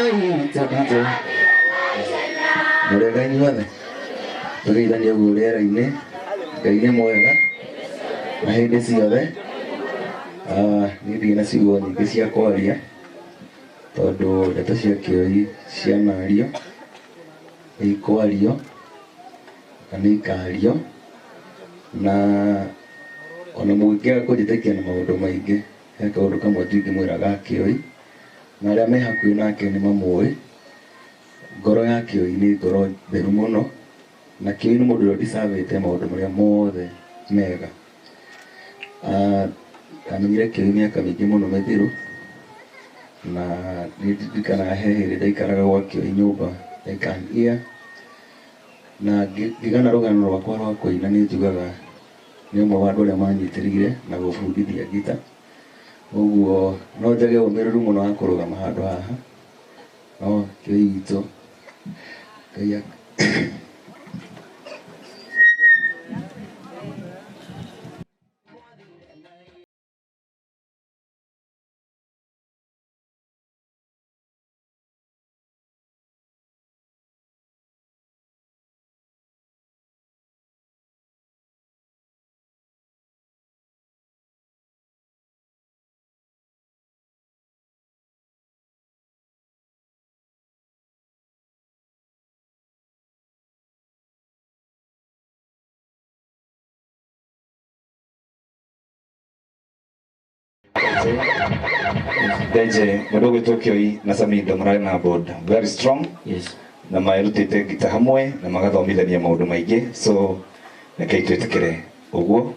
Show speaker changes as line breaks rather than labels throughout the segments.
hii tabito murega inyuothe tugeithania guo rĩera-inĩ Ngai nĩ mwega na hĩndĩ ciothe niĩ ndirĩ na ciugo nyingĩ cia kwaria tondũ ndeto cia kĩoi cianario ikwario kana ikario na ona mũngĩaga kũnjĩtĩkia na maũndũ maingĩ he kaũndũ kamwe tu ingĩmwĩra ga kĩoi na arĩa me hakuhĩ nake nĩ mamũĩ ngoro ya kĩoi nĩ ngoro theru mũno na kĩoi nĩ mũndũ ũrĩa ndicabĩte maũndũ marĩa mothe mega ndamenyire kĩoi mĩaka mĩingĩ mũno mĩthiru na nĩndirikanaga he hĩndĩ ndaikaraga gwa kĩoi nyũmba ndaikahia na ngĩgana rũgano rwakwa rwa kũina nĩ njugaga nĩ ũmwe wa andũ arĩa manyitĩrĩire na gũbundithia ngita ũguo no njage ũmĩrĩru mũno wa kũrũgama handũ haha no kĩoi gitũ Ngai
Deje mudogo Tokyo na Samido marari na board very strong
yes
na maerutite gita hamwe na magathomithania maundu maingi so rekei twitikire uguo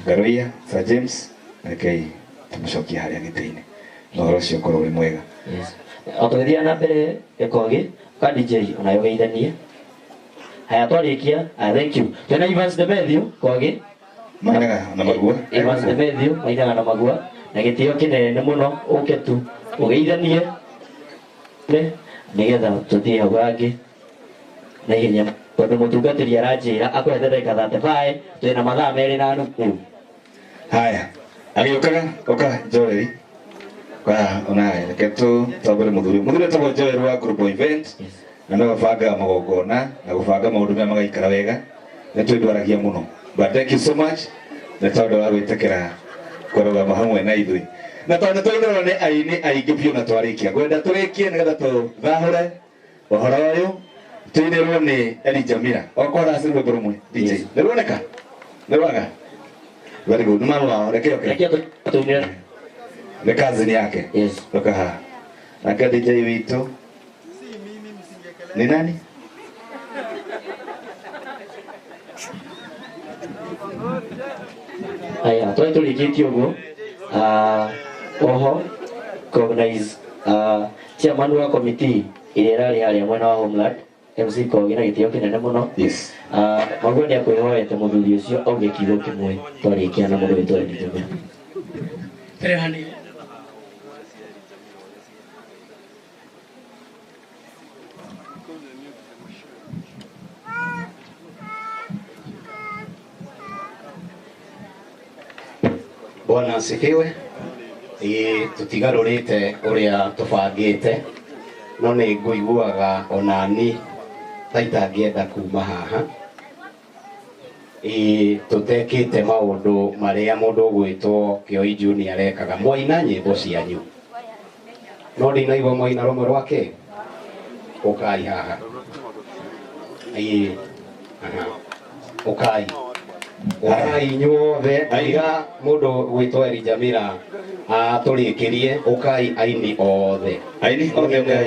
Garoia Sir James rekei tumucokia haria gite-ini no horo cio korwo uri mwega
yes atugithia na mbere ekogi ka DJ onayo geithanie haya twarikia thank you tena Evans de Medio kogi
mainaga na magua
Evans de Medio mainaga na magua na gitio kinene muno uke tu ugeithanie ne nigetha tuthie hau hangi na ihenya tondu mutungatiri aranjira akwethere gathathe bae twina mathaa meri na nuthu
haya agiokaga oka Joel kwa ona ketu tabere muthuri tabo Joel wa group event na no banga magongona na gubanga maundu me magaikara wega na twindwaragia muno but thank you so much na tondu wa gwitekera korogama hamwe na ithui na tondu twainora nĩ aini aingĩ biũ na twarikia ngwenda tũrĩkie nĩgetha tũthahure ũhoro ũyũ twinĩrwo nĩ Elijah Mira okora rwĩmbo rũmwe DJ nĩruoneka nĩrwaga very good mama wao reke
tuinĩre
nĩ cousin yake
yes
toka haha na DJ witũ ni nani
aya tũrĩkĩtie ũguo oho cognize chairman wa committee ĩrĩa ĩrarĩ harĩa mwena wa Homeland MC Kogi na gĩtĩo kĩnene mũno
yes
maguo nĩ akwĩhoete mũthuri ũcio auge kiugo kĩmwe twarĩkia na mũndũ witũ Elijah Mira
Bwana asifiwe. Tutigarurite uria tubangite no ni nguiguaga onani taita ngienda kuma haha tutekite maundu maria mundu gwitwo Kioi Junior ekaga mwaina nyimbo cianyu no ndinaigua mwaina rumwe rwake ukai haha ukai inyuothe aiga mundu gwitwo Elijah Mira turikirie ukai aini othe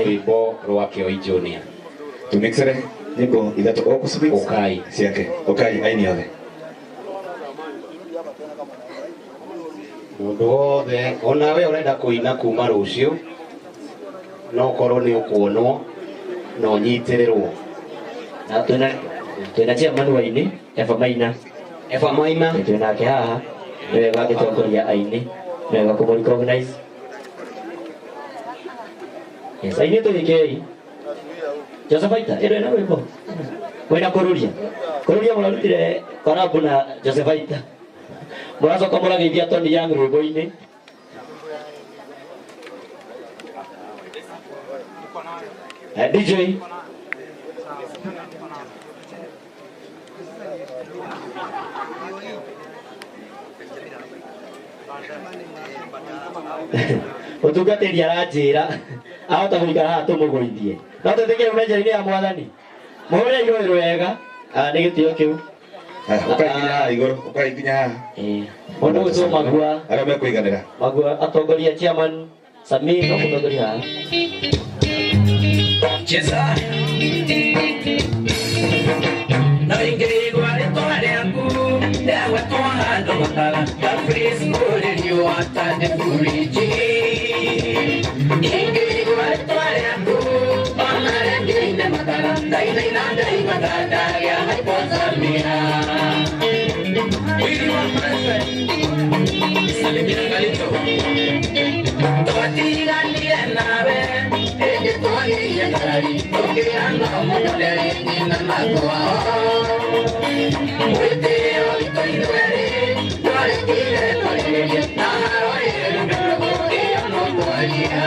rwimbo rwa Kioi Junior
tumixere nyimbo ithatu okusubiri
ukai
ciake ukai aini othe
mundu wothe onawe urenda kuina kuma rucio no korwo ni ukuonwo no nyitirirwo
na twina chairman wa ini Eva Maina twinake haha nĩ wega agĩtongoria aini nĩ wega kũmũrecognize yes aini tũthikei Josephaita ĩrĩ na rwĩmbo mwĩna kũrũria mũrarutire korabu na Josephaita mũracoka mũrageithia Tony Young rwĩmbo-inĩ
DJ utungatĩri aranjĩra ahota gũikara haha tũmũgũithie no tũtĩkĩre mbenjeri-inĩ ya mwathani mũhũre irũĩ rwega nĩ gĩtĩo kĩu
ũkakinya igũrũ ũkakinya
mũndũ ũcio Magua
arĩa mekũiganĩra
Magua atongoria chairman Samir no mũtongoria haha cheza na ingĩrigwo rĩtwa rĩaku ndagwetwo handũ makara Gafrisco rĩrio atande buriji ingĩrigwo rĩtwa rĩaku ona rĩngĩine makara ndainaina ndaimagandagĩa hypothermia wili wa president salimia Galito twatiganire nawe ĩngĩtwagĩire ngari tũkĩanda mũnyorere nyina Magua mwĩtĩo witũ ithuerĩ twarĩkire tũrĩrĩrie na harorire rũmĩrĩgo ĩyo no twaria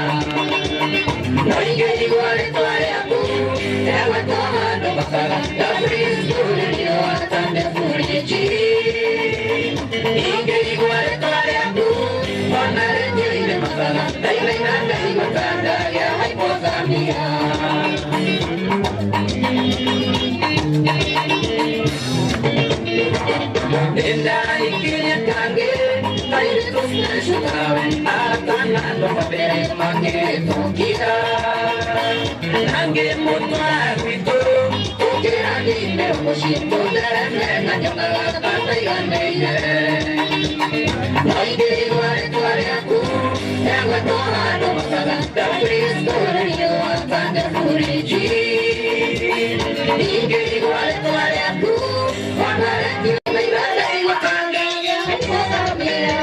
no ingĩigua rĩtwa rĩaku ndagwetwo handũ makara Gafrisco rĩrio atande buriji ingĩigua rĩtwa rĩaku ona rĩngĩoire makara ndainaina ndaigwatandagĩa hypothermia ndaikinya kange kairitu sinashukawe atanando kabere magĩtũkira nange mũtwagwitũ ũkĩranine mũciĩ tũthereme na nyonaga kataiganĩire no ingĩigua rĩtwa rĩaku ndagwetwo handũ makara Gafrisco rĩrio atande buriji ingĩigua rĩtwa rĩaku ona rĩngĩinaina ndaigwatandagĩa hypothermia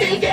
Take